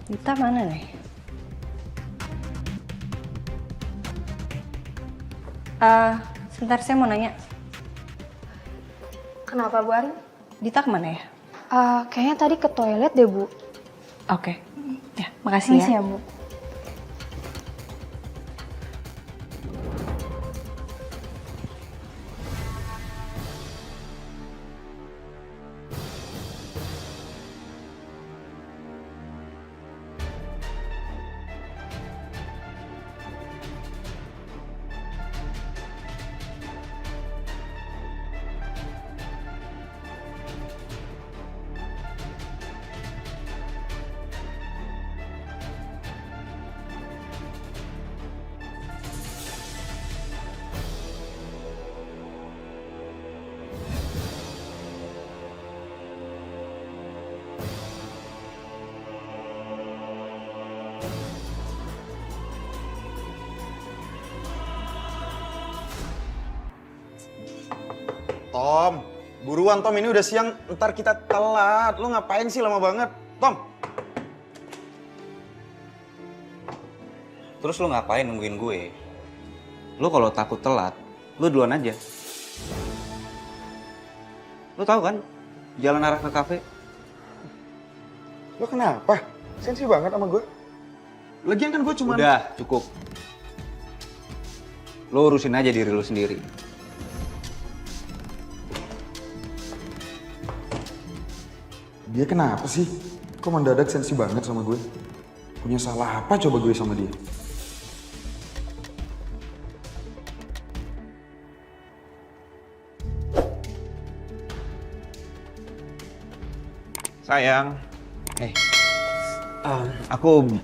Dita mana nih? Sebentar saya mau nanya. Kenapa Bu Arin? Dita kemana ya? Kayaknya tadi ke toilet deh Bu. Oke. Ya, makasih Makasih ya. ya Bu. Tom, buruan Tom, ini udah siang, ntar kita telat. Lo ngapain sih lama banget? Tom! Terus lo ngapain nungguin gue? Lo kalau takut telat, lo duluan aja. Lo tahu kan jalan arah ke kafe? Lo kenapa? Sensi banget sama gue. Lagian kan gue cuma... Udah, cukup. Lo urusin aja diri lo sendiri. Dia kenapa sih? Kok mendadak sensi banget sama gue? Punya salah apa coba gue sama dia? Sayang. Aku...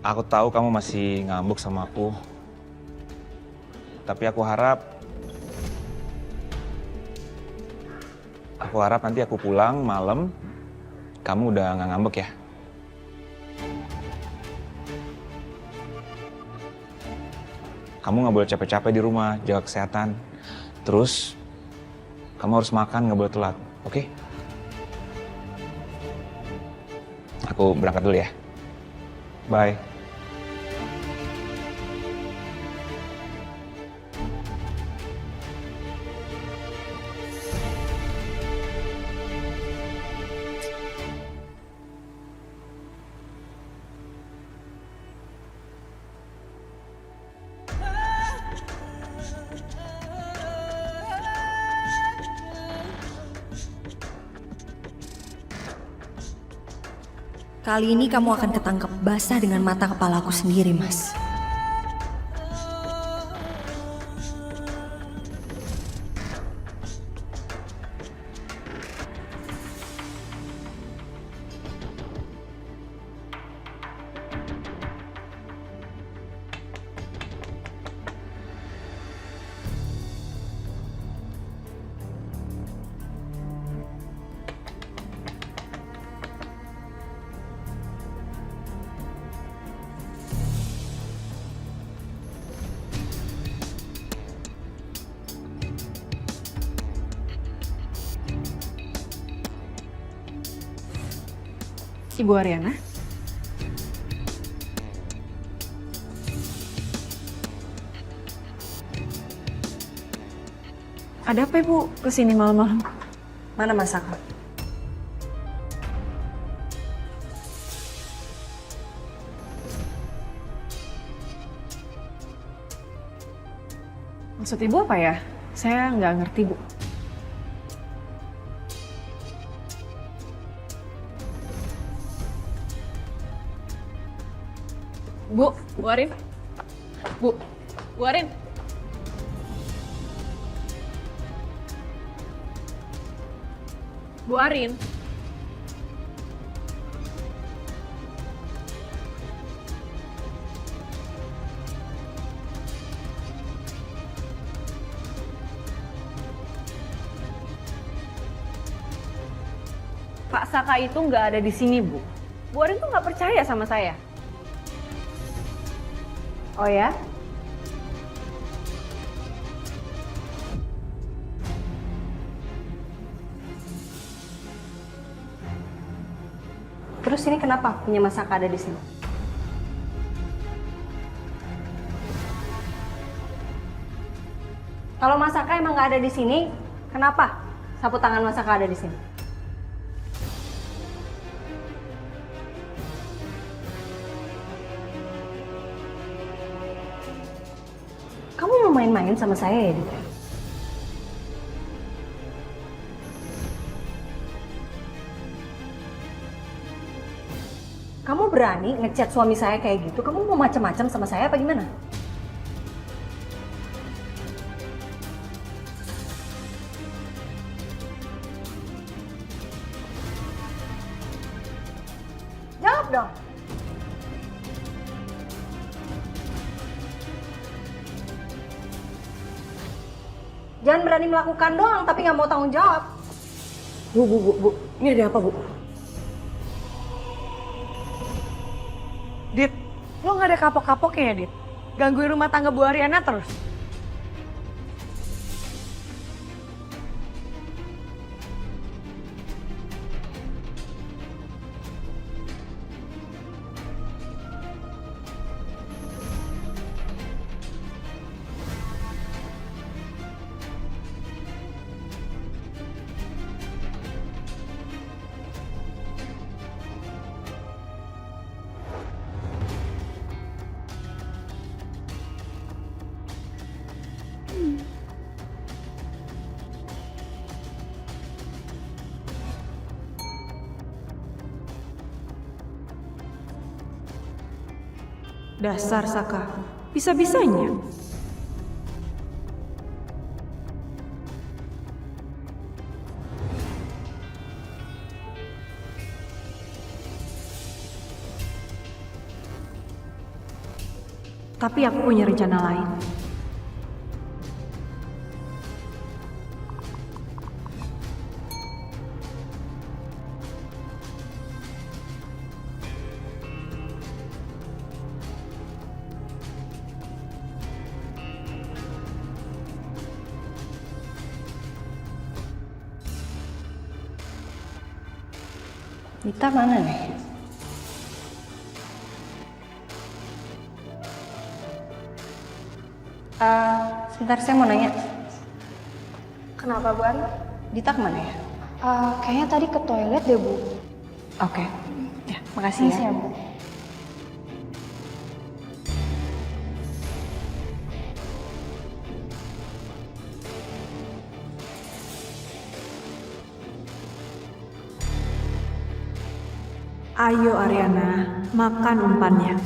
Aku tahu kamu masih ngambek sama aku. Tapi aku harap nanti aku pulang malam, kamu udah nggak ngambek ya. Kamu nggak boleh capek-capek di rumah, jaga kesehatan. Terus, kamu harus makan, nggak boleh telat, oke? Aku berangkat dulu ya. Bye. Kali ini kamu akan ketangkep basah dengan mata kepala aku sendiri, Mas. Ibu Ariana? Ada apa Ibu kesini malam-malam? Mana Mas Saka? Maksud Ibu apa ya? Saya nggak ngerti Bu. Bu Arin? Bu Arin? Bu Arin? Pak Saka itu nggak ada di sini, Bu. Bu Arin tuh nggak percaya sama saya. Oh ya? Terus ini kenapa punya Masaka ada di sini? Kalau Masaka emang nggak ada di sini, kenapa sapu tangan Masaka ada di sini? Kamu mau main-main sama saya ya, Dita? Kamu berani ngechat suami saya kayak gitu? Kamu mau macam-macam sama saya apa gimana? Jawab dong. Jangan berani melakukan doang tapi nggak mau tanggung jawab. Bu. Ini ada apa, Bu? Dit, lo nggak ada kapok-kapoknya ya, Dit? Gangguin rumah tangga Bu Ariana terus. Dasar Saka, bisa-bisanya. Tapi aku punya rencana lain. Dita mana nih? Sebentar saya mau nanya. Kenapa, Bu Ari? Dita kemana ya? Kayaknya tadi ke toilet deh, Bu. Oke. Ya, makasih Makasih ya. ya, Bu. Ayo Ariana, makan umpannya.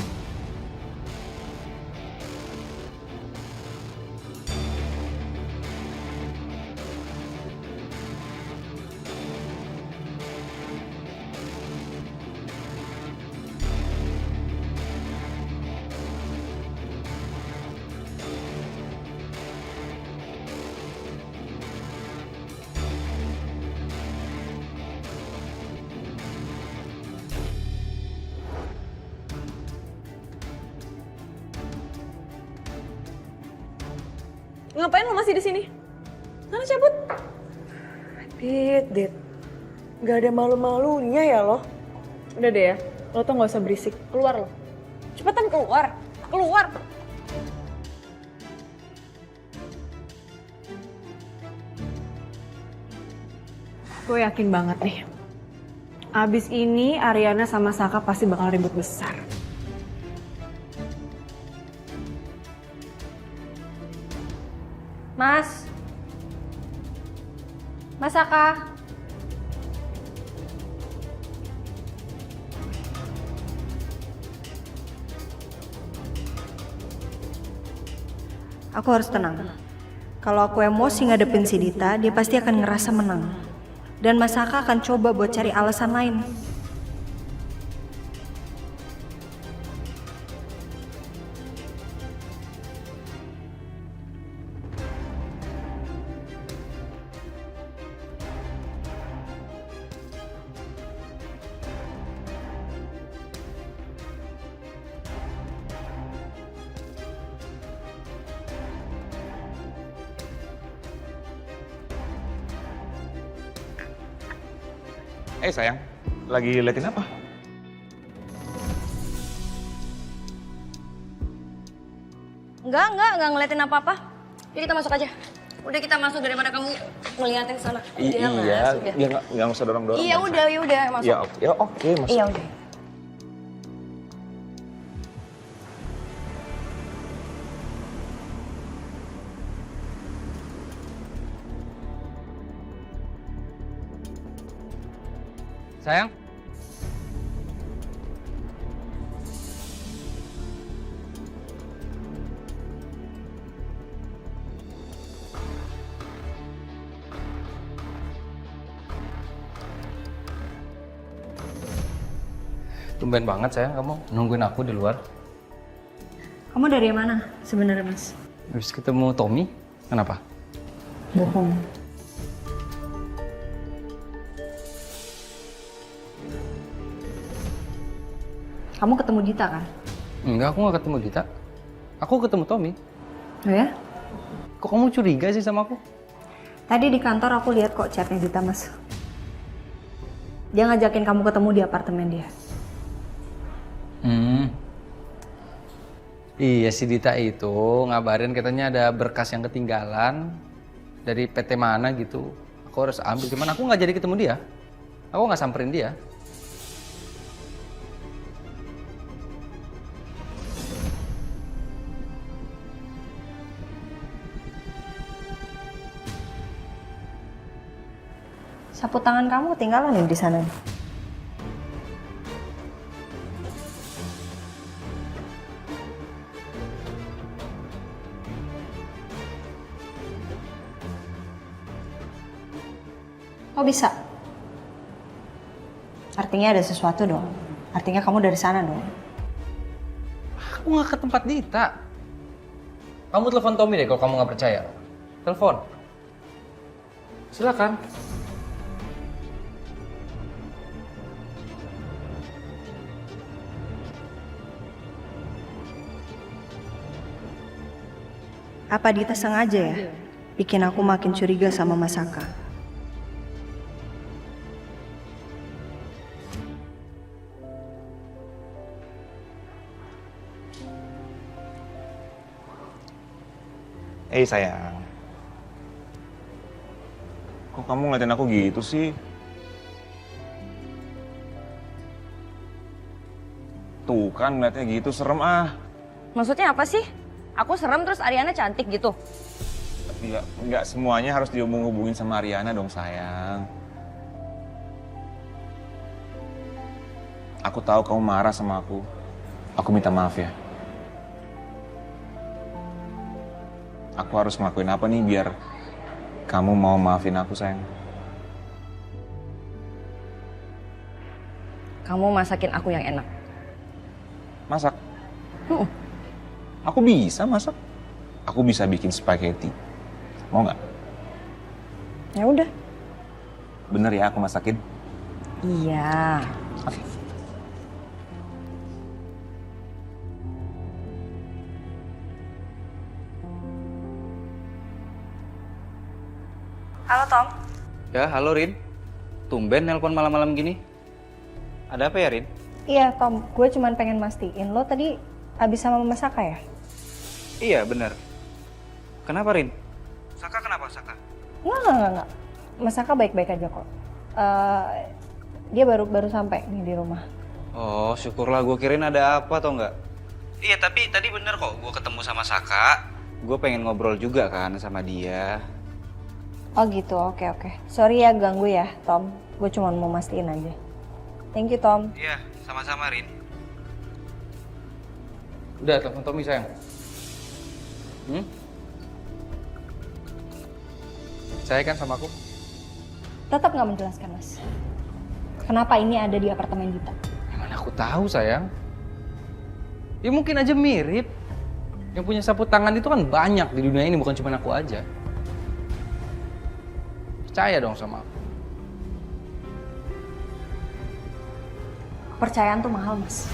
Ngapain lo masih di sini? Sana cabut. Dit. Gak ada malu-malunya ya lo. Udah deh ya, lo tuh gak usah berisik. Keluar lo. Cepetan keluar. Keluar. Gue yakin banget nih. Abis ini Ariana sama Saka pasti bakal ribut besar. Mas Saka. Aku harus tenang. Kalau aku emosi ngadepin si Dita, dia pasti akan ngerasa menang. Dan Mas Saka akan coba buat cari alasan lain. Sayang, lagi liatin apa? Enggak ngeliatin apa-apa. Jadi kita masuk aja. Udah kita masuk daripada kamu ngeliatin ke sana. Iya, ya nggak usah dorong-dorong. Iya udah masuk. Ya oke, masuk. Iya udah. Sayang? Tumben banget sayang kamu nungguin aku di luar. Kamu dari mana sebenarnya, Mas? Habis ketemu Tommy, kenapa? Bohong. Kamu ketemu Dita kan? Enggak, aku nggak ketemu Dita. Aku ketemu Tommy. Oh ya? Kok kamu curiga sih sama aku? Tadi di kantor aku lihat kok chatnya Dita, Mas. Dia ngajakin kamu ketemu di apartemen dia. Iya si Dita itu ngabarin katanya ada berkas yang ketinggalan dari PT mana gitu. Aku harus ambil, cuman aku nggak jadi ketemu dia. Aku nggak samperin dia. Sapu tangan kamu ketinggalan nih di sana. Kok bisa? Artinya ada sesuatu dong. Artinya kamu dari sana dong. Aku nggak ke tempat Dita. Kamu telepon Tommy deh kalau kamu nggak percaya. Telepon. Silakan. Apa Dita sengaja ya bikin aku makin curiga sama Mas Saka? Sayang. Kok kamu ngeliatin aku gitu sih? Tuh kan ngeliatnya gitu, serem ah. Maksudnya apa sih? Aku serem terus Ariana cantik gitu? Nggak semuanya harus dihubung-hubungin sama Ariana dong sayang. Aku tahu kamu marah sama aku. Aku minta maaf ya. Aku harus ngelakuin apa nih biar kamu mau maafin aku sayang? Kamu masakin aku yang enak. Masak? Aku bisa masak. Aku bisa bikin spaghetti. Mau nggak? Ya udah. Bener ya aku masakin? Iya. Oke. Halo Tom. Ya, halo Rin. Tumben nelpon malam-malam gini. Ada apa ya Rin? Iya Tom, gue cuman pengen mastiin lo tadi abis sama Mas Saka ya? Iya, benar. Kenapa Rin? Saka kenapa Saka? Enggak. Mas Saka baik-baik aja kok. Dia baru sampai nih di rumah. Oh, syukurlah, gue kirain ada apa atau enggak. Iya, tapi tadi bener kok gue ketemu sama Saka. Gue pengen ngobrol juga kan sama dia. Oh gitu, oke. Sorry ya ganggu ya Tom, gue cuma mau mastiin aja. Thank you Tom. Iya, sama-sama Rin. Udah, telepon Tommy sayang. Saya kan sama aku? Tetap nggak menjelaskan Mas. Kenapa ini ada di apartemen Dita? Mana aku tahu sayang. Ya mungkin aja mirip. Yang punya sapu tangan itu kan banyak di dunia ini, bukan cuma aku aja. Percaya dong sama aku. Kepercayaan tuh mahal Mas.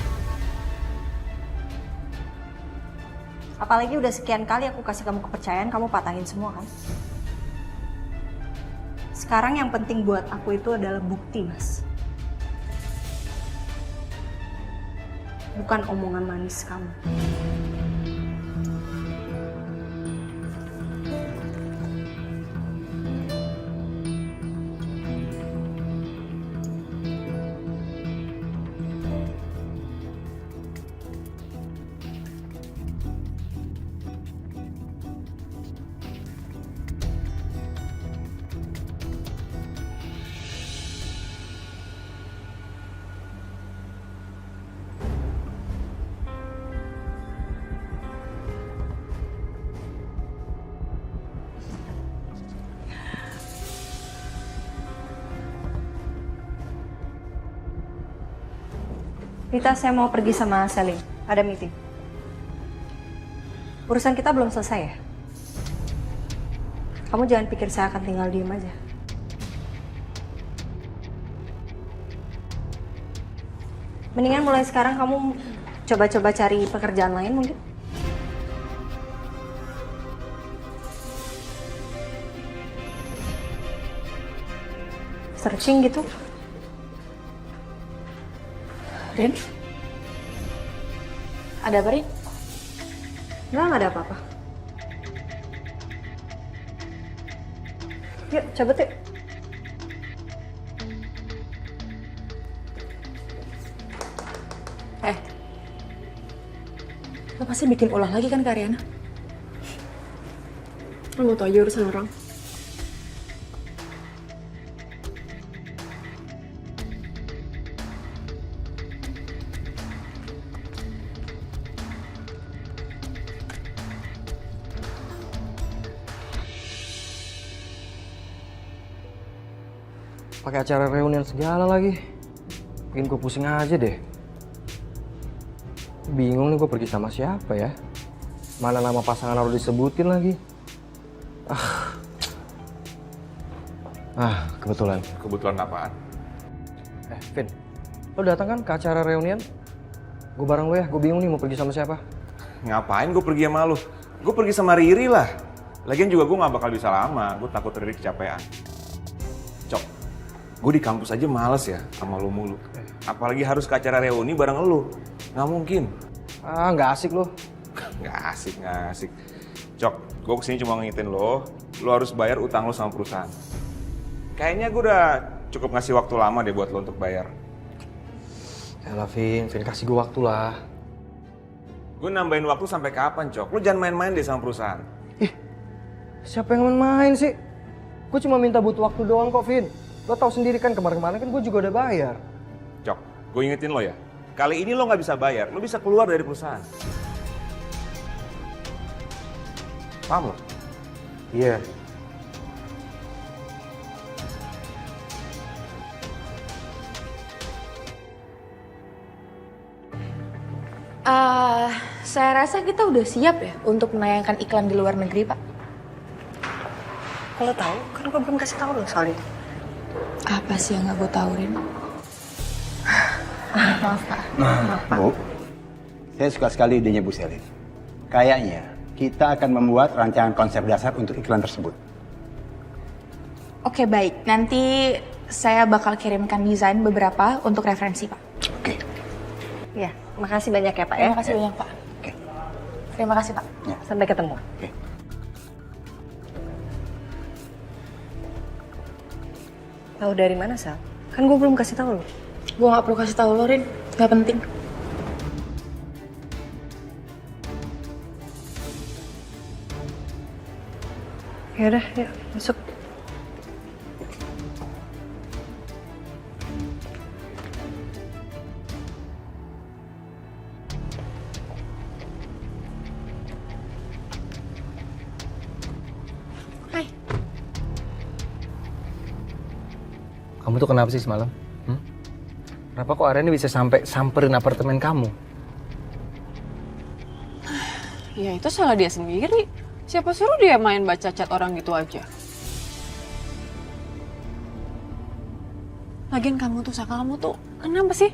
Apalagi udah sekian kali aku kasih kamu kepercayaan, kamu patahin semua kan? Sekarang yang penting buat aku itu adalah bukti Mas. Bukan omongan manis kamu. Rita, saya mau pergi sama Selin. Ada meeting. Urusan kita belum selesai ya? Kamu jangan pikir saya akan tinggal diem aja. Mendingan mulai sekarang kamu coba-coba cari pekerjaan lain mungkin. Searching gitu. Rin? Ada apa, Rin? Nggak ada apa-apa. Yuk, cabut yuk. Lo pasti bikin ulah lagi kan ke Ariana? Lo mau tau aja urusan orang. Pakai acara reunian segala lagi. Bikin gue pusing aja deh. Bingung nih gue pergi sama siapa ya. Mana nama pasangan harus disebutin lagi. Kebetulan. Kebetulan apaan? Vin, lo datang kan ke acara reunian? Gue bareng lo ya, gue bingung nih mau pergi sama siapa. Ngapain gue pergi sama lu? Gue pergi sama Riri lah. Lagian juga gue gak bakal bisa lama, gue takut Riri kecapean. Cok, gue di kampus aja males ya sama lu mulu. Apalagi harus ke acara reuni bareng lu. Nggak mungkin. Nggak asik lo. Nggak asik. Cok, gue kesini cuma ngingetin lo harus bayar utang lo sama perusahaan. Kayaknya gue udah cukup ngasih waktu lama deh buat lo untuk bayar. Yalah Vin kasih gue waktu lah. Gue nambahin waktu sampai kapan, Cok? Lo jangan main-main deh sama perusahaan. Siapa yang main-main sih? Gue cuma minta butuh waktu doang kok, Vin. Lo tau sendiri kan kemarin-kemarin kan gue juga udah bayar. Cok, gue ingetin lo ya. Kali ini lo nggak bisa bayar, lo bisa keluar dari perusahaan. Paham lo? Iya. Saya rasa kita udah siap ya untuk menayangkan iklan di luar negeri, Pak. Kalau tahu, kan gue belum kasih tahu lo soal itu. Apa sih yang nggak gue tahu, Rin? Maaf, Pak. Bu, saya suka sekali idenya Bu Selin. Kayaknya kita akan membuat rancangan konsep dasar untuk iklan tersebut. Oke, baik. Nanti saya bakal kirimkan desain beberapa untuk referensi, Pak. Oke. Ya, makasih banyak ya Pak ya. Terima kasih banyak, Pak. Oke. Terima kasih, Pak. Sampai ketemu. Oke. Tahu dari mana, Sal? Kan gue belum kasih tahu lo. Gue nggak perlu kasih tahu lo, Rin. Nggak penting. Yaudah, yuk masuk. Kamu tuh kenapa sih semalam? Kenapa kok Ariana bisa sampai samperin apartemen kamu? Ya itu salah dia sendiri. Siapa suruh dia main baca chat orang gitu aja? Lagian kamu tuh, Saka, kamu tuh kenapa sih?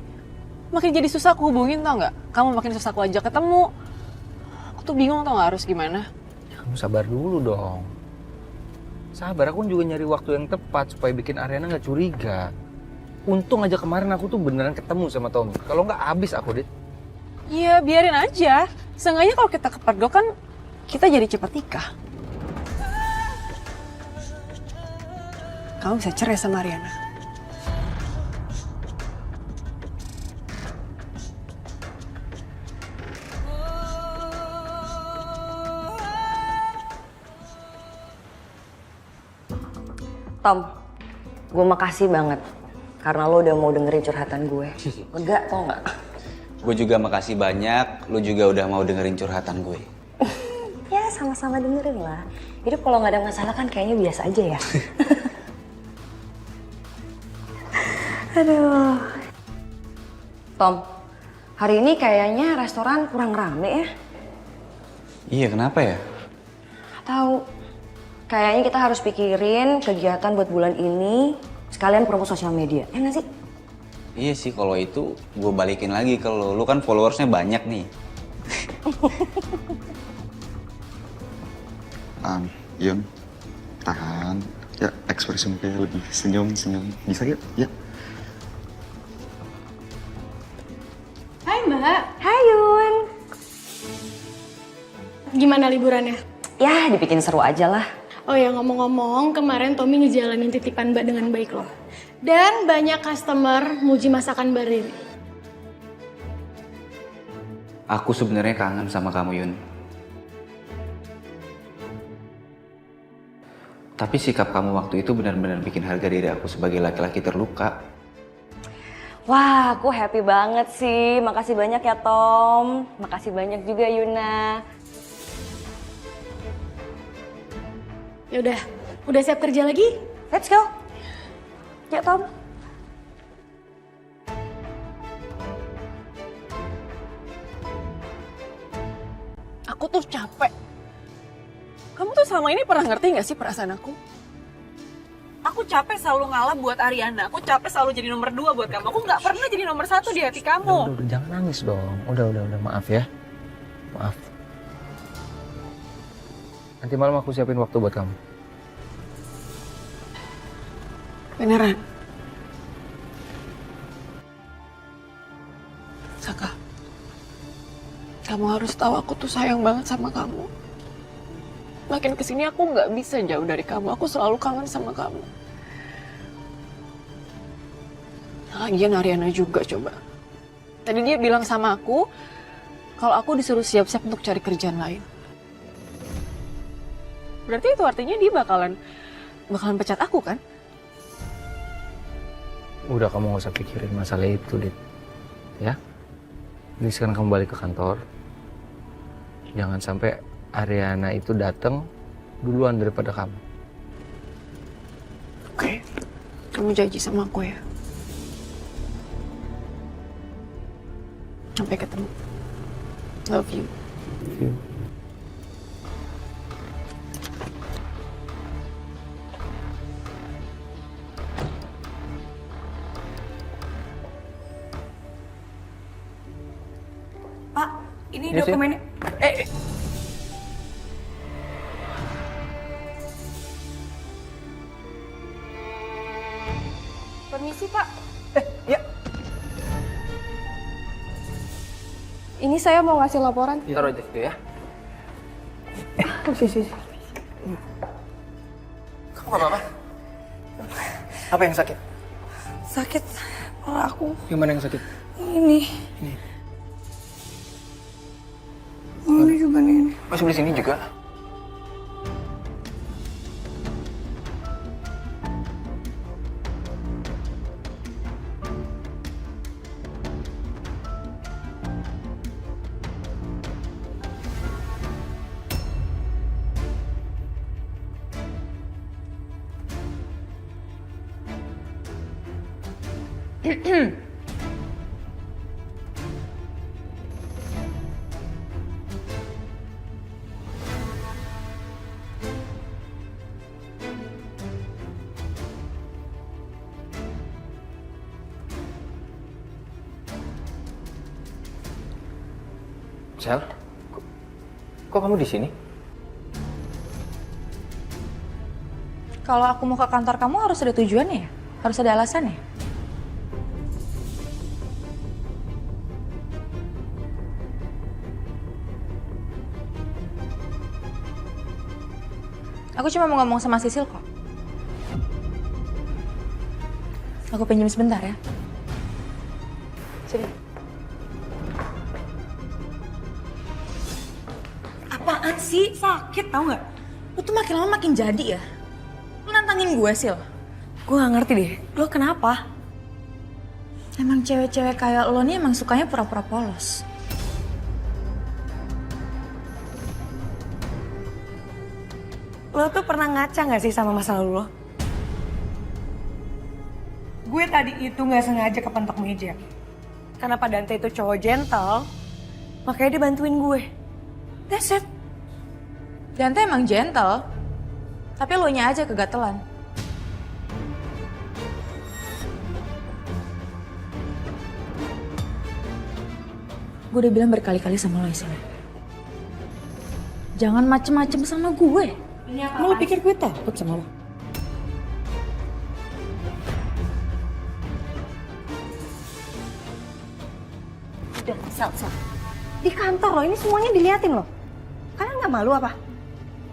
Makin jadi susah aku hubungin, tau nggak? Kamu makin susah aku ajak ketemu. Aku tuh bingung tau nggak harus gimana. Kamu sabar dulu dong. Sabar, aku juga nyari waktu yang tepat supaya bikin Ariana nggak curiga. Untung aja kemarin aku tuh beneran ketemu sama Tommy. Kalau nggak habis aku, Dit. Iya, biarin aja. Seenggaknya kalau kita kepergok kan kita jadi cepat nikah. Kamu bisa cerai sama Ariana. Tom, gue makasih banget karena lo udah mau dengerin curhatan gue. Lega tau nggak? Gue juga makasih banyak, lo juga udah mau dengerin curhatan gue. Ya sama-sama dengerin lah. Hidup kalau nggak ada masalah kan kayaknya biasa aja ya. Aduh. Tom, Hari ini kayaknya restoran kurang rame ya. Iya, kenapa ya? Nggak tahu. Kayaknya kita harus pikirin kegiatan buat bulan ini sekalian promo sosial media. Ya nggak sih? Iya sih, kalau itu gue balikin lagi ke lo. Lu kan followersnya banyak nih. Yun, tahan. Ya, ekspresi mukanya lebih senyum-senyum. Bisa yuk? Ya. Hai Mbak, Hai Yun. gimana liburannya? Ya, dibikin seru aja lah. Oh ya ngomong-ngomong, kemarin Tommy ngejalanin titipan Mbak dengan baik loh. Dan banyak customer muji masakan Mbak Riri. Aku sebenarnya kangen sama kamu, Yun. Tapi sikap kamu waktu itu benar-benar bikin harga diri aku sebagai laki-laki terluka. Wah, aku happy banget sih. Makasih banyak ya Tom. Makasih banyak juga Yuna. Ya udah siap kerja lagi? Let's go. Ya Tom. Aku tuh capek. Kamu tuh selama ini pernah ngerti gak sih perasaan aku? Aku capek selalu ngalah buat Ariana. Aku capek selalu jadi nomor 2 buat kamu. Aku gak pernah jadi nomor 1 di hati kamu. Udah, jangan nangis dong. Udah, maaf ya. Maaf. Nanti malam aku siapin waktu buat kamu. Beneran? Saka, kamu harus tahu aku tuh sayang banget sama kamu. Makin kesini aku nggak bisa jauh dari kamu. Aku selalu kangen sama kamu. Lagian Ariana juga coba. Tadi dia bilang sama aku kalau aku disuruh siap-siap untuk cari kerjaan lain. Berarti itu artinya dia bakalan pecat aku kan? Udah, kamu gak usah pikirin masalah itu, Dit. Ya? Jadi sekarang kamu balik ke kantor. Jangan sampai Ariana itu datang duluan daripada kamu. Oke. Kamu janji sama aku ya? Sampai ketemu. Love you. Love you. Pak, ini Yes, dokumennya. Permisi Pak. Ya. Ini saya mau ngasih laporan. Taruh aja situ ya. Sisi. Kamu gak apa-apa? Apa yang sakit? Sakit kepala aku. Gimana yang sakit? Ini. Ini juga nih. Oh, sebelah sini juga? Sel, kok kamu di sini? Kalau aku mau ke kantor kamu harus ada tujuannya ya? Harus ada alasannya? Aku cuma mau ngomong sama Sisil kok. Aku pinjam sebentar ya. Sini. Apaan sih? Sakit tau nggak? Lu tuh makin lama makin jadi ya. Lu nantangin gue, Sil. Gue gak ngerti deh, lo kenapa? Emang cewek-cewek kayak lo nih emang sukanya pura-pura polos. Lo tuh pernah ngaca gak sih sama masa lalu lo? Gue tadi itu gak sengaja kepentok meja. Karena Pak Dante itu cowok gentle, makanya dia bantuin gue. That's it. Dante emang gentle, tapi lo nya aja kegatelan. Gue udah bilang berkali-kali sama lo, Isil. Jangan macem-macem sama gue. Lo pikir gue takut sama lo? Udah, Sel. Di kantor loh, ini semuanya diliatin loh. Kalian nggak malu apa?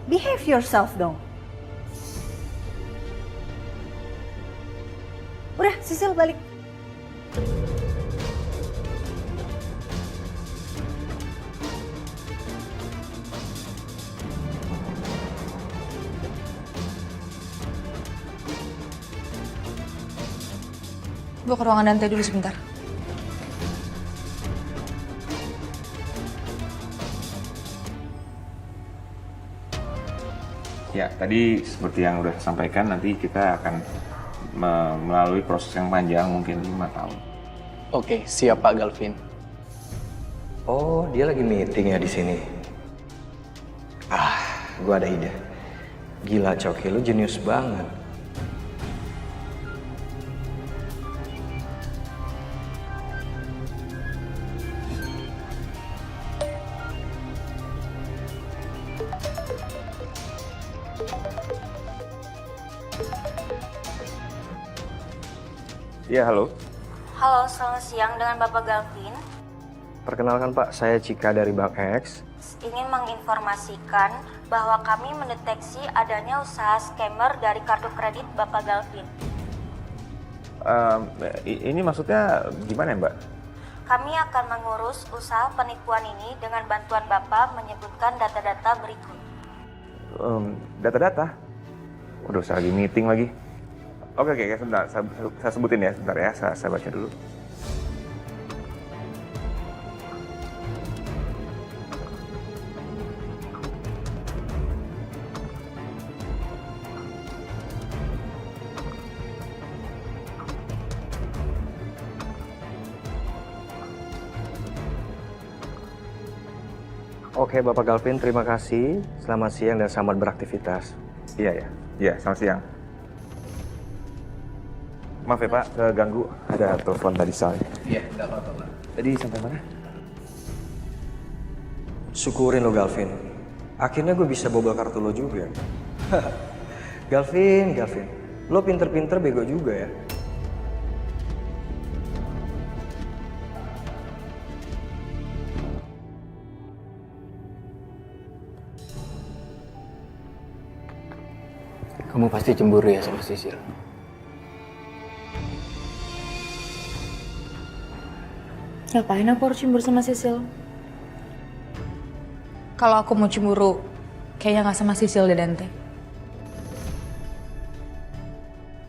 Behave yourself dong. Udah, Sisil balik. Gue ke ruangan Dante dulu sebentar. Ya, tadi seperti yang udah sampaikan, nanti kita akan melalui proses yang panjang, mungkin 5 tahun. Oke, siap Pak Galvin. Oh, dia lagi meeting ya di sini. Gua ada ide. Gila, Coki, lu jenius banget. Iya, halo. Halo, selamat siang dengan Bapak Galvin. Perkenalkan Pak, saya Cika dari Bank X. Ingin menginformasikan bahwa kami mendeteksi adanya usaha scammer dari kartu kredit Bapak Galvin. Ini maksudnya gimana ya, Mbak? Kami akan mengurus usaha penipuan ini dengan bantuan Bapak menyebutkan data-data berikut. Data-data? Udah, saya lagi meeting lagi. Oke, sebentar. Saya sebutin ya, sebentar ya. Saya baca dulu. Oke, Bapak Galvin, terima kasih. Selamat siang dan selamat beraktivitas. Iya, selamat siang. Maaf ya Pak, keganggu. Ada telepon tadi soalnya. Iya, nggak apa-apa Pak. Tadi sampai mana? Syukurin lo, Galvin. Akhirnya gue bisa bobol kartu lo juga. Galvin. Lo pinter-pinter bego juga ya. Kamu pasti cemburu ya sama Sisil. Ngapain aku harus cemburu sama Sisil? Kalau aku mau cemburu, kayaknya nggak sama Sisil deh, Dante.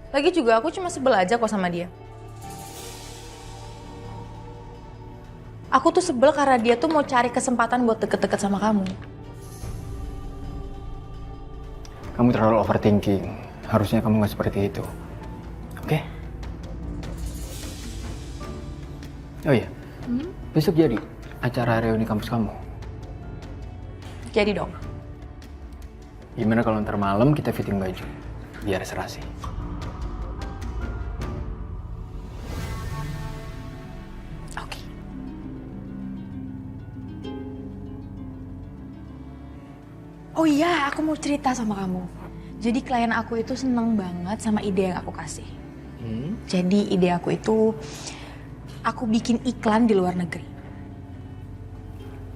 Lagi juga aku cuma sebel aja kok sama dia. Aku tuh sebel karena dia tuh mau cari kesempatan buat deket-deket sama kamu. Kamu terlalu overthinking. Harusnya kamu nggak seperti itu. Oke? Oh iya, besok jadi acara reuni kampus kamu. Jadi dong. Gimana kalau ntar malam kita fitting baju? Biar serasi. Oke. Oh iya, aku mau cerita sama kamu. Jadi klien aku itu seneng banget sama ide yang aku kasih. Jadi ide aku itu, aku bikin iklan di luar negeri.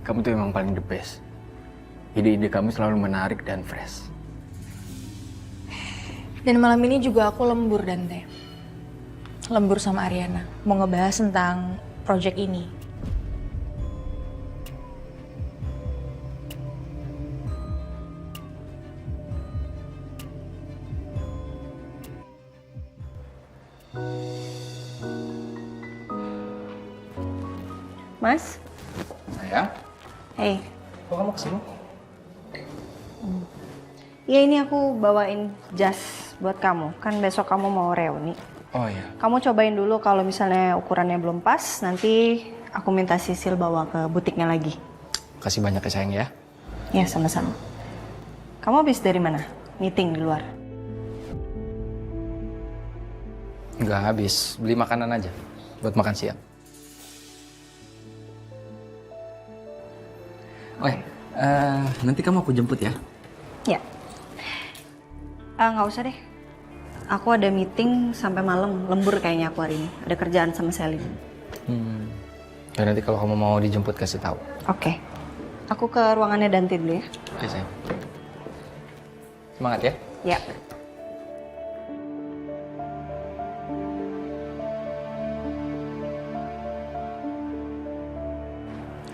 Kamu tuh emang paling the best. Ide-ide kamu selalu menarik dan fresh. Dan malam ini juga aku lembur, Dante. Lembur sama Ariana. Mau ngebahas tentang project ini. Mas? Sayang? Hey. Kok kamu kesini? Iya, ini aku bawain jas buat kamu. Kan besok kamu mau reuni. Oh iya. Kamu cobain dulu kalau misalnya ukurannya belum pas, nanti aku minta Sisil bawa ke butiknya lagi. Kasih banyak ya sayang ya. Ya, sama-sama. Kamu habis dari mana? Meeting di luar? Nggak habis, beli makanan aja buat makan siang. Nanti kamu aku jemput ya. Ya. Nggak usah deh. Aku ada meeting sampai malam, lembur kayaknya aku hari ini. Ada kerjaan sama Selin. Ya nanti kalau kamu mau dijemput kasih tahu. Oke. Aku ke ruangannya Dante dulu ya. Oke sayang. Semangat ya. Ya.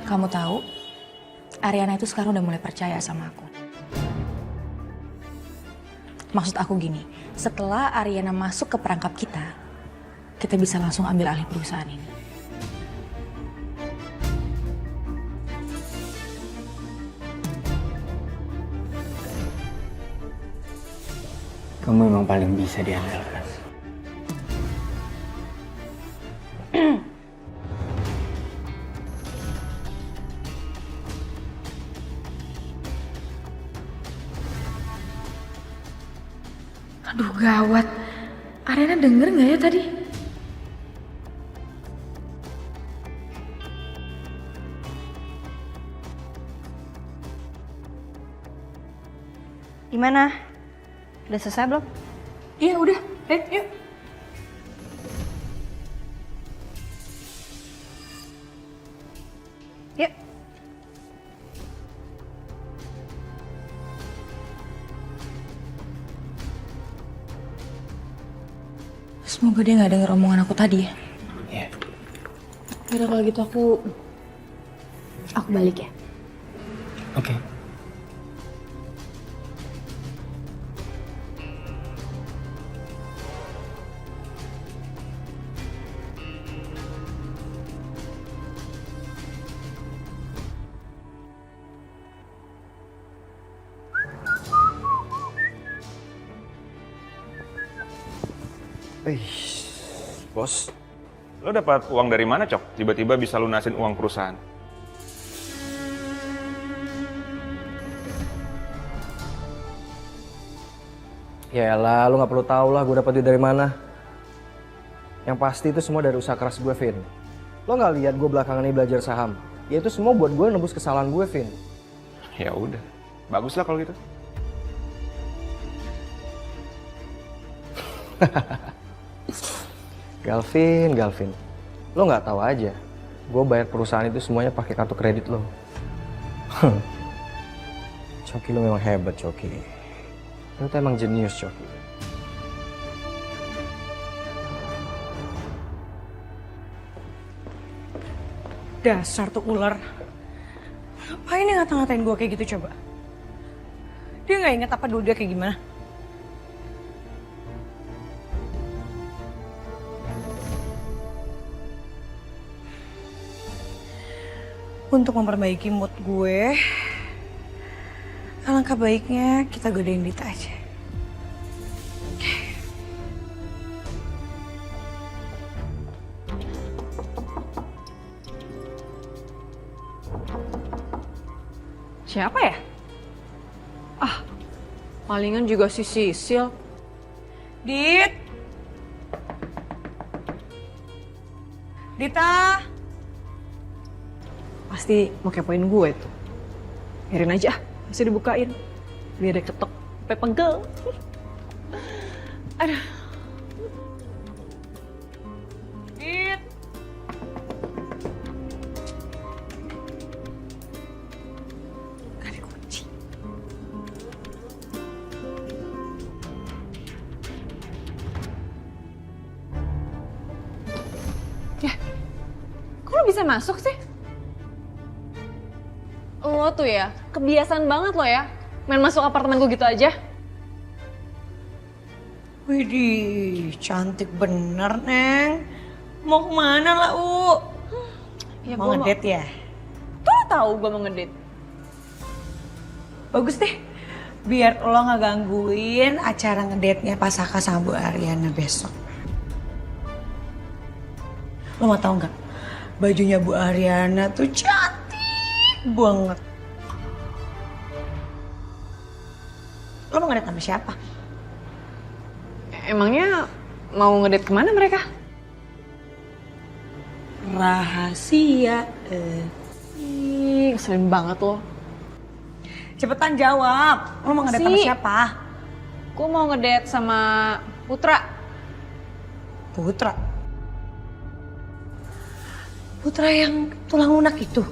Kamu tahu, Ariana itu sekarang udah mulai percaya sama aku. Maksud aku gini, setelah Ariana masuk ke perangkap kita bisa langsung ambil alih perusahaan ini. Kamu memang paling bisa diandalkan. Aduh gawat, Ariana denger nggak ya tadi? Gimana? Udah selesai belum? Iya udah, yuk. Yuk. Semoga dia nggak denger omongan aku tadi ya. Iya. Yaudah kalau gitu aku balik ya. Oke. Bos, lo dapat uang dari mana, Cok? Tiba-tiba bisa lunasin uang perusahaan. Yaelah, lu gak perlu tahu lah gue dapat duit dari mana. Yang pasti itu semua dari usaha keras gue, Vin. Lo gak lihat gue belakangan ini belajar saham? Ya itu semua buat gue nebus kesalahan gue, Vin. Ya udah, bagus lah kalau gitu. Galvin, lo nggak tahu aja, gue bayar perusahaan itu semuanya pakai kartu kredit lo. Coki, lo memang hebat, Coki. Lo tuh emang jenius, Coki. Dasar tuh ular. Ngapain dia ngata-ngatain gue kayak gitu coba? Dia nggak inget apa dulu dia kayak gimana? Untuk memperbaiki mood gue, alangkah baiknya kita godain Dita aja. Siapa ya? Ah, palingan juga si Sisil. Dit! Dita! Pasti mau kepoin gue tuh. Biarin aja, pasti dibukain. Biar dia ketok, sampai pegel. Aduh. Dit! Gak ada kunci. Ya, kok lo bisa masuk sih? Lo tuh ya, kebiasaan banget lo ya, main masuk apartemen gue gitu aja. Widih, cantik bener, Neng. Mau kemana lah, U? Ya, mau ngedate ya? Tuh lo tahu gue mau ngedate. Bagus deh, biar lo nggak gangguin acara ngedate-nya Pasaka sama Bu Ariana besok. Lo mau tau nggak? Bajunya Bu Ariana tuh cantik banget. Lo mau ngedate sama siapa? Emangnya mau ngedate kemana mereka? Rahasia. Ih, ngeselin banget lo. Cepetan jawab. Lo mau ngedate sama siapa? Gue mau ngedate sama Putra. Putra? Putra yang tulang lunak itu?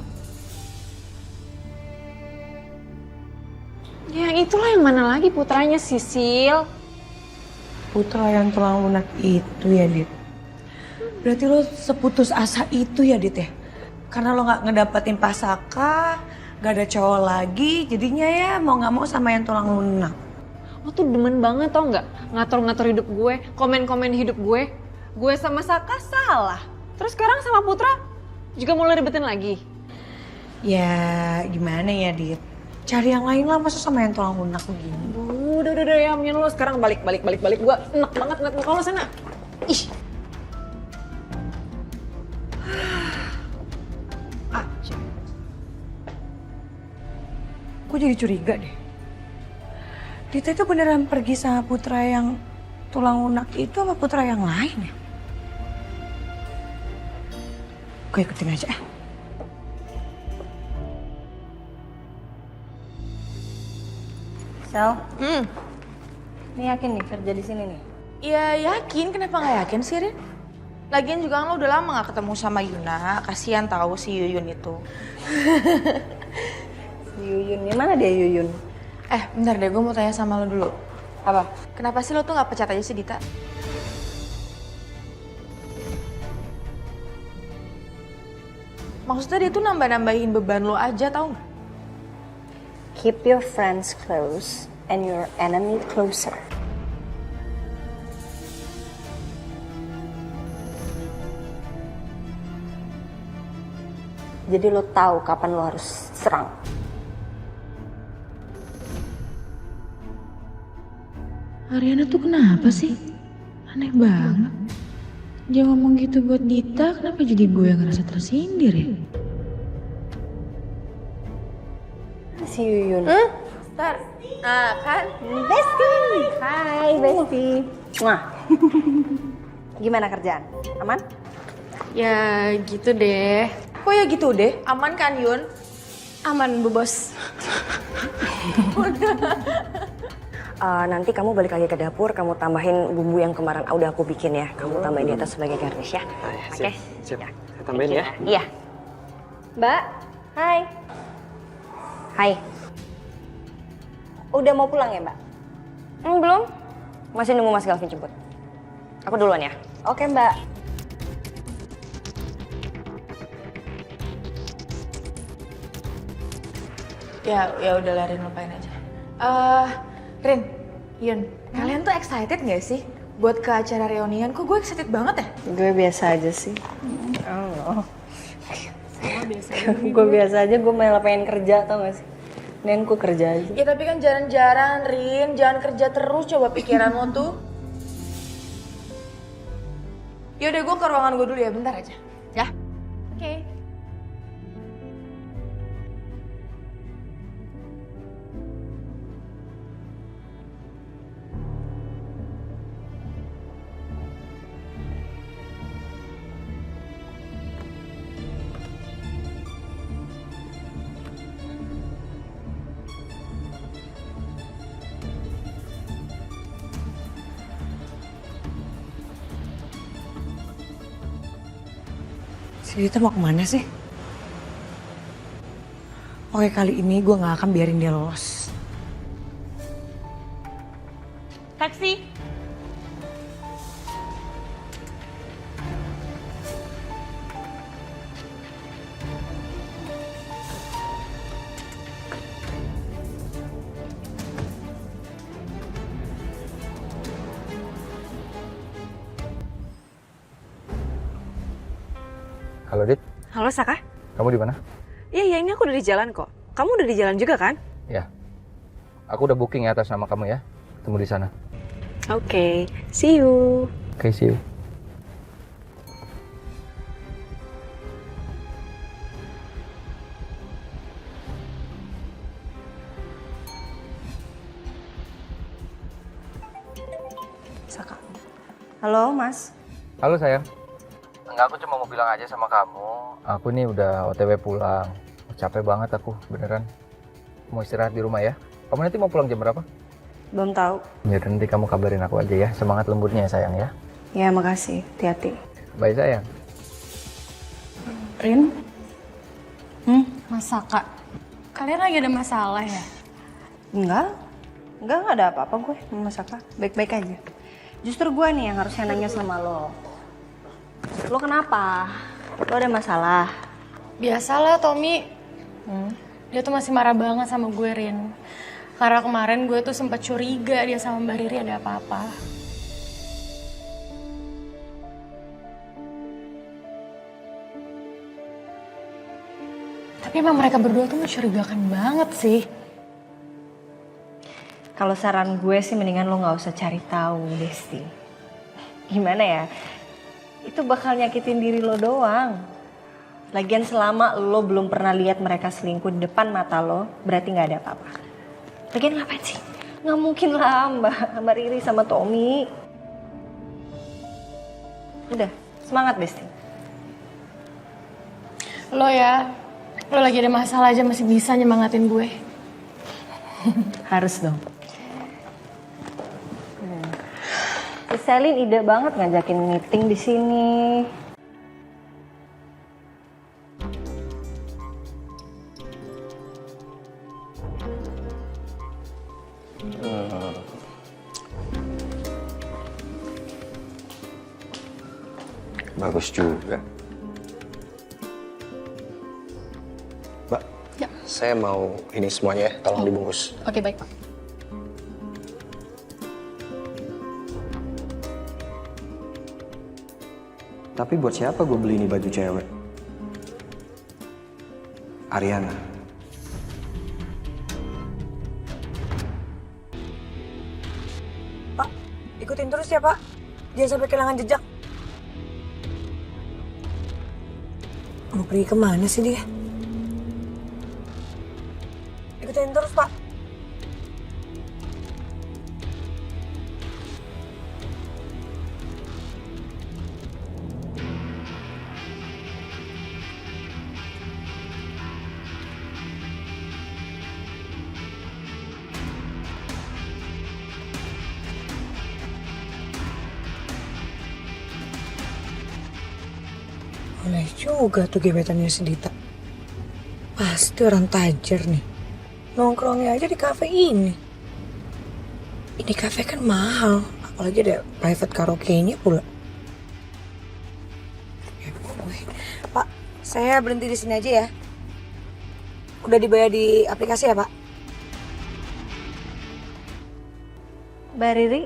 Yang itulah yang mana lagi putranya, Sisil? Putra yang tulang lunak itu ya, Dit? Berarti lo seputus asa itu ya, Dit ya? Karena lo gak ngedapetin Pasaka, gak ada cowok lagi, jadinya ya mau gak mau sama yang tulang lunak. Lo tuh demen banget tau nggak ngatur-ngatur hidup gue, komen-komen hidup gue. Gue sama Saka salah. Terus sekarang sama Putra juga mulai ribetin lagi. Ya gimana ya, Dit? Cari yang lain lah, masa sama yang tulang lunak begini. Udah ya, mendingan lo sekarang balik. Gue enak banget ngeliat muka lo sana. Ih. Gue jadi curiga deh. Dita itu beneran pergi sama Putra yang tulang lunak itu apa Putra yang lain ya? Gue ikutin aja. Sel, ini yakin nih kerja di sini nih? Ya yakin, kenapa nggak yakin sih, Rin? Lagian juga kan lo udah lama gak ketemu sama Yuna, kasihan tahu si Yuyun itu. Si Yuyun, yang mana dia Yuyun? Bentar deh, gue mau tanya sama lo dulu. Apa? Kenapa sih lo tuh gak pecat aja sih, Dita? Maksudnya dia tuh nambah-nambahin beban lo aja, tau gak? Keep your friends close and your enemy closer. Jadi lo tahu kapan lo harus serang. Ariana tuh kenapa sih? Aneh banget. Dia ngomong gitu buat Dita, kenapa jadi gue yang ngerasa tersindir ya? Si Yuyun. Ntar, nah kan? Bestie. Hai, Bestie. Wah. Gimana kerjaan? Aman? Ya gitu deh. Kok ya gitu deh? Aman kan, Yun? Aman, Bu Bos. Nanti kamu balik lagi ke dapur, kamu tambahin bumbu yang kemarin udah aku bikin ya. Kamu tambahin di atas sebagai garnish ya. Oke? Siap. Ya. Saya tambahin ya. Iya. Mbak, hai. Hai. Udah mau pulang ya, Mbak? Belum. Masih nunggu Mas Galvin jemput. Aku duluan ya. Oke, Mbak. Ya udah lah, Rin, lupain aja. Rin, Yun, kalian tuh excited gak sih buat ke acara reunian? Kok gue excited banget ya? Gue biasa aja sih. Gue biasa aja, gue malah pengen kerja tau gak sih? Nen gue kerja aja. Ya tapi kan jarang-jarang, Rin. Jangan kerja terus, coba pikiran lo tuh. Yaudah, gue ke ruangan gue dulu ya, bentar aja. Ya? Oke. Si Dita mau kemana sih? Oke, kali ini gue gak akan biarin dia lolos. Taksi. Halo, Dit. Halo, Saka. Kamu di mana? Iya, ini aku udah di jalan kok. Kamu udah di jalan juga kan? Ya. Aku udah booking ya atas nama kamu ya. Tunggu di sana. Oke, see you. Oke, see you. Saka. Halo, Mas. Halo sayang. Enggak, aku cuma mau bilang aja sama kamu. Aku nih udah OTW pulang. Capek banget aku, beneran. Mau istirahat di rumah ya. Kamu nanti mau pulang jam berapa? Belum tahu. Ya nanti kamu kabarin aku aja ya. Semangat lembutnya ya sayang ya. Ya, makasih. Hati-hati. Bye sayang. Rin? Mas Saka, kalian lagi ada masalah ya? Enggak ada apa-apa gue sama Saka. Baik-baik aja. Justru gue nih yang harusnya nanya sama lo. Lo kenapa? Lo ada masalah? Biasalah Tommy. Dia tuh masih marah banget sama gue, Rin. Karena kemarin gue tuh sempat curiga dia sama Mbak Riri ada apa-apa. Tapi emang mereka berdua tuh mencurigakan banget sih. Kalau saran gue sih mendingan lo nggak usah cari tahu, Desti. Gimana ya? Itu bakal nyakitin diri lo doang. Lagian selama lo belum pernah lihat mereka selingkuh di depan mata lo, berarti nggak ada apa-apa. Lagian ngapain sih? Nggak mungkin lah Mbak Riri sama Tommy. Udah, semangat Desti. Lo lagi ada masalah aja masih bisa nyemangatin gue. Harus dong. Si Selin ide banget ngajakin meeting di sini. Bagus juga. Mbak, Ya. saya mau ini semuanya ya, tolong dibungkus. Oke, baik Pak. Tapi buat siapa gue beli ini baju cewek? Ariana. Pak, ikutin terus ya Pak. Jangan sampai kehilangan jejak. Mau pergi kemana sih dia? Ikutin terus Pak. Boleh juga tuh gebetannya si Dita. Pasti orang tajir nih. Nongkrongnya aja di kafe ini. Ini kafe kan mahal. Apalagi ada private karaoke-nya pula. Pak, saya berhenti di sini aja ya. Udah dibayar di aplikasi ya Pak? Mbak Riri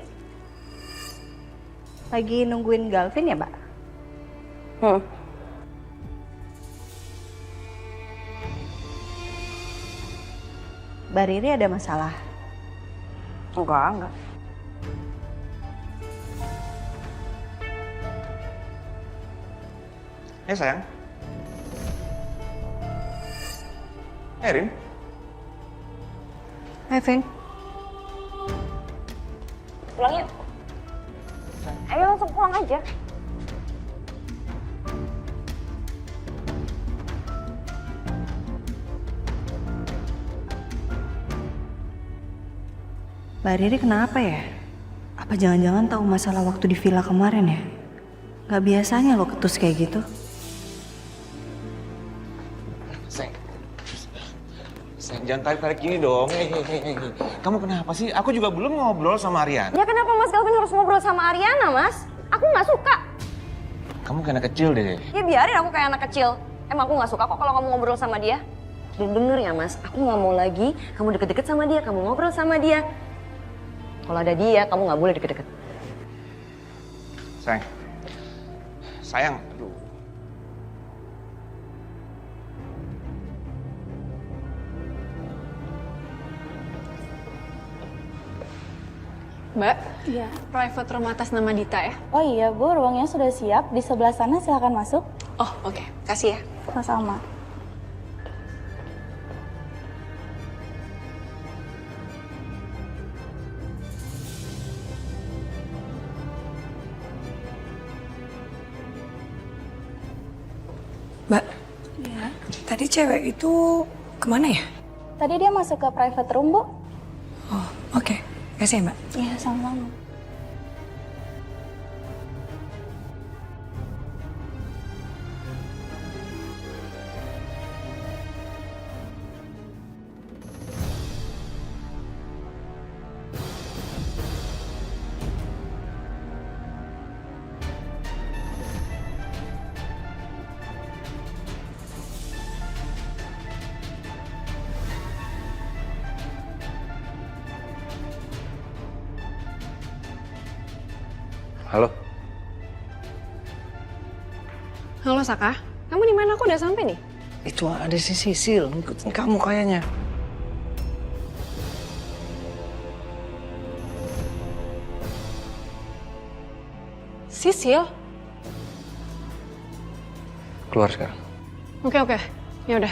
lagi nungguin Galvin ya, Mbak? Mbak Riri ada masalah? Enggak. Sayang. Rin. Hai, Vin. Pulang yuk. Ayo langsung pulang aja. Mbak Riri kenapa ya? Apa jangan-jangan tahu masalah waktu di villa kemarin ya? Gak biasanya lo ketus kayak gitu. Sayang, jangan tarik-tarik gini dong. Hei. Kamu kenapa sih? Aku juga belum ngobrol sama Ariana. Ya kenapa Mas Galvin harus ngobrol sama Ariana, Mas? Aku nggak suka. Kamu kayak anak kecil deh. Ya biarin aku kayak anak kecil. Emang aku nggak suka kok kalau kamu ngobrol sama dia. Dan denger ya Mas, aku nggak mau lagi kamu deket-deket sama dia, kamu ngobrol sama dia. Kalau ada dia, kamu nggak boleh deket-deket. Sayang, aduh. Mbak, private room atas nama Dita ya? Oh iya Bu, ruangnya sudah siap. Di sebelah sana silakan masuk. Oh oke, kasih ya. Sama-sama. Mbak, tadi cewek itu kemana ya? Tadi dia masuk ke private room, Bu. Oh, oke. Kasih ya, Mbak. Iya, sama-sama. Halo? Halo Saka, kamu di mana? Aku udah sampai nih. Itu ada si Sisil, ngikutin kamu kayaknya. Sisil? Keluar sekarang. Oke. Ya udah.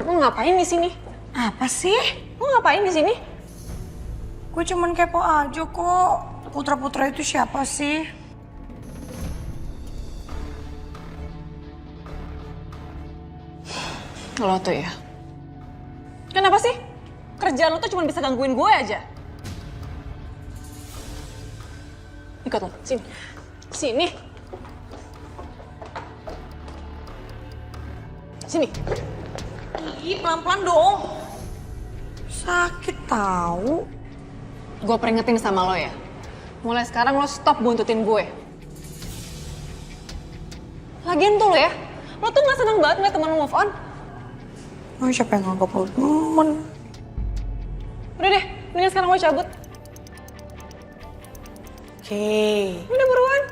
Kamu ngapain di sini? Apa sih? Kamu ngapain di sini? Gue cuman kepo aja kok. Putra-putra itu siapa sih? Lo tuh ya. Kenapa sih? Kerjaan lo tuh cuma bisa gangguin gue aja. Ikut lo, sini. Sini. Sini. Ih, pelan-pelan dong. Sakit tahu. Gue peringetin sama lo ya. Mulai sekarang lo stop buntutin gue. Lagian tuh lo ya, lo tuh gak seneng banget ngeliat temen lo move on. Oh, siapa yang nganggap lo temen? Udah deh, mendingan sekarang lo cabut. Oke. Udah buruan.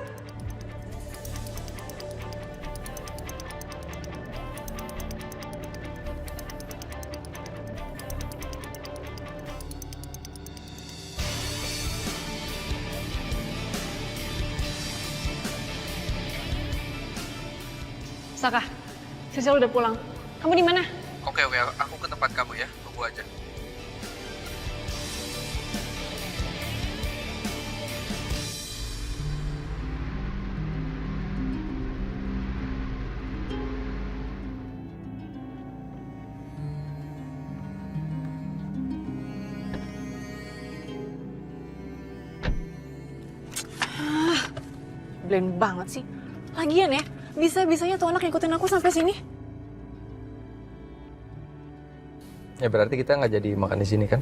Saka, Sisil udah pulang. Kamu di mana? Oke, aku ke tempat kamu ya. Tunggu aja. Blend banget sih. Lagian ya, bisa-bisanya tuh anak ngikutin aku sampai sini. Ya berarti kita nggak jadi makan di sini kan?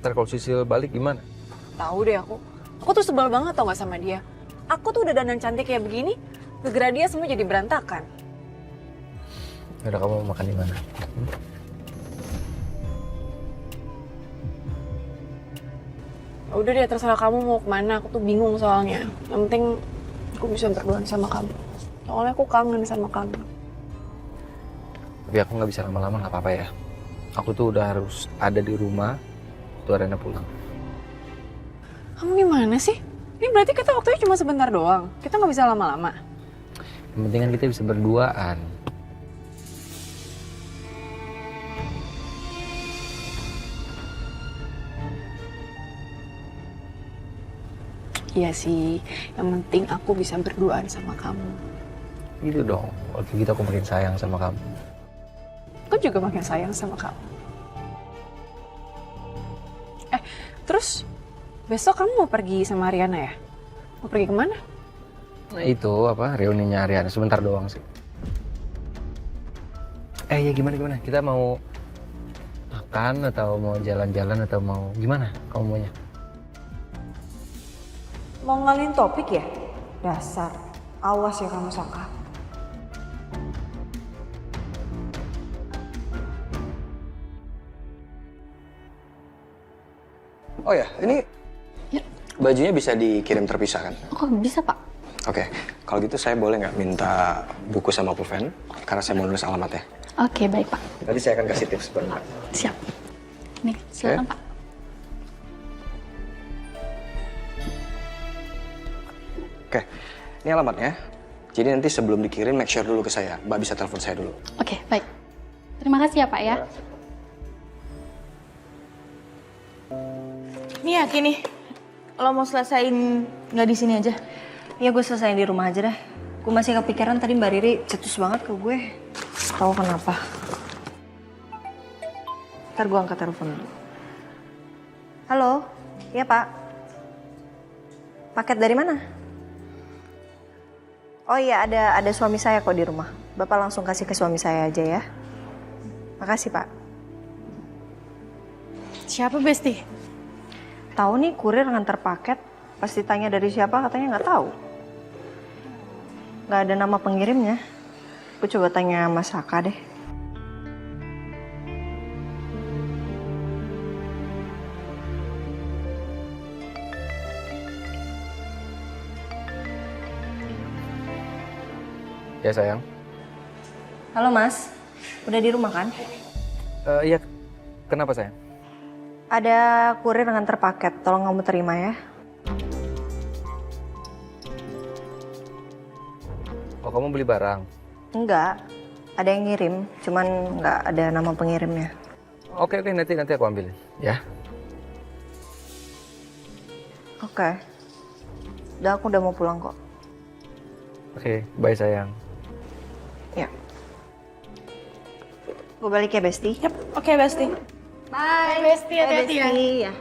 Ntar kalau Sisil balik gimana? Tahu deh aku. Aku tuh sebel banget tau gak sama dia. Aku tuh udah dandan cantik kayak begini, gara-gara dia semua jadi berantakan. Udah, kamu mau makan di mana? Udah deh, terserah kamu mau kemana. Aku tuh bingung soalnya. Yang penting aku bisa berduaan sama kamu. Soalnya aku kangen sama kamu. Tapi aku nggak bisa lama-lama, nggak apa-apa ya. Aku tuh udah harus ada di rumah waktu Arena pulang. Kamu gimana sih? Ini berarti kita waktunya cuma sebentar doang. Kita nggak bisa lama-lama. Yang penting kan kita bisa berduaan. Iya sih, yang penting aku bisa berduaan sama kamu. Gitu dong, waktu gitu aku makin sayang sama kamu. Aku juga makin sayang sama kamu. Terus besok kamu mau pergi sama Ariana ya? Mau pergi kemana? Nah itu apa, reuninya Ariana sebentar doang sih. Ya gimana? Kita mau makan atau mau jalan-jalan atau mau gimana kamu maunya? Mau ngalihin topik ya? Dasar. Awas ya kamu, Saka. Oh ya, ini bajunya bisa dikirim terpisah kan? Kok bisa, Pak? Oke, kalau gitu saya boleh nggak minta buku sama pulpen? Karena saya mau nulis alamatnya. Oke, baik, Pak. Nanti saya akan kasih tips buat Mbak. Siap. Nih, silakan, Pak. Oke, ini alamatnya. Jadi nanti sebelum dikirim, make sure dulu ke saya. Mbak bisa telepon saya dulu. Oke, baik. Terima kasih ya, Pak ya. Nih yakin nih, lo mau selesain nggak di sini aja? Ya gue selesain di rumah aja deh. Gue masih kepikiran tadi Mbak Riri cetus banget ke gue. Tahu kenapa? Ntar gue angkat telepon dulu. Halo, iya Pak. Paket dari mana? Oh iya, ada suami saya kok di rumah. Bapak langsung kasih ke suami saya aja ya. Makasih Pak. Siapa Besti? Tahu nih kurir nganter paket. Pas ditanya dari siapa katanya nggak tahu. Nggak ada nama pengirimnya. Aku coba tanya Mas Raka deh. Ya sayang. Halo Mas, udah di rumah kan? Iya, kenapa sayang? Ada kurir nganter paket, tolong kamu terima ya. Oh kamu beli barang? Enggak, ada yang ngirim, cuman nggak ada nama pengirimnya. Oke, nanti aku ambil ya. Oke. Aku udah mau pulang kok. Oke, bye sayang. Ya. Gue balik ya Besti. Yap, oke Besti. Bye. Besti, hati-hati ya. Ya.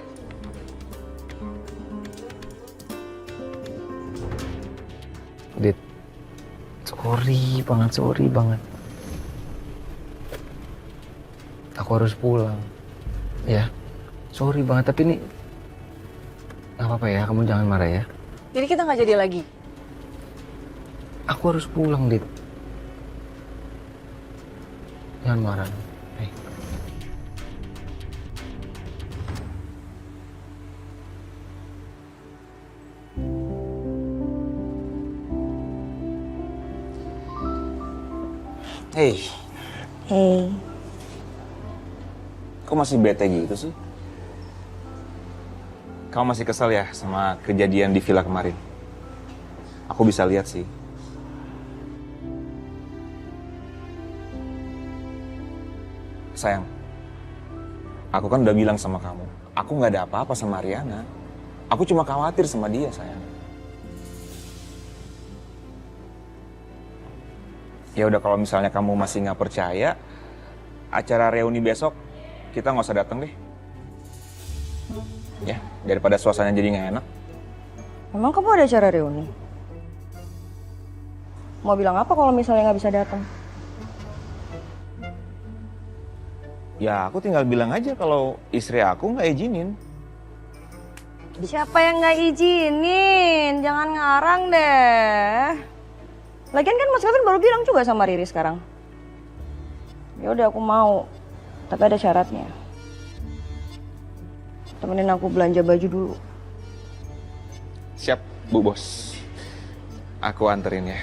Dit, sorry banget. Aku harus pulang. Ya, sorry banget, tapi ini nggak apa-apa ya, kamu jangan marah ya. Jadi kita nggak jadi lagi? Aku harus pulang, Dit. Jangan marah. Hey. Hey. Kok masih bete gitu sih? Kamu masih kesel ya sama kejadian di villa kemarin? Aku bisa lihat sih. Sayang, aku kan udah bilang sama kamu, aku nggak ada apa-apa sama Ariana. Aku cuma khawatir sama dia, sayang. Ya udah kalau misalnya kamu masih nggak percaya, acara reuni besok kita nggak usah datang deh. Ya, daripada suasananya jadi nggak enak. Emang kamu ada acara reuni? Mau bilang apa kalau misalnya nggak bisa datang? Ya aku tinggal bilang aja kalau istri aku nggak izinin. Siapa yang nggak izinin? Jangan ngarang deh. Lagian kan Mas Kevin baru bilang juga sama Riri sekarang. Ya udah aku mau, tapi ada syaratnya. Temenin aku belanja baju dulu. Siap, Bu Bos. Aku anterin ya.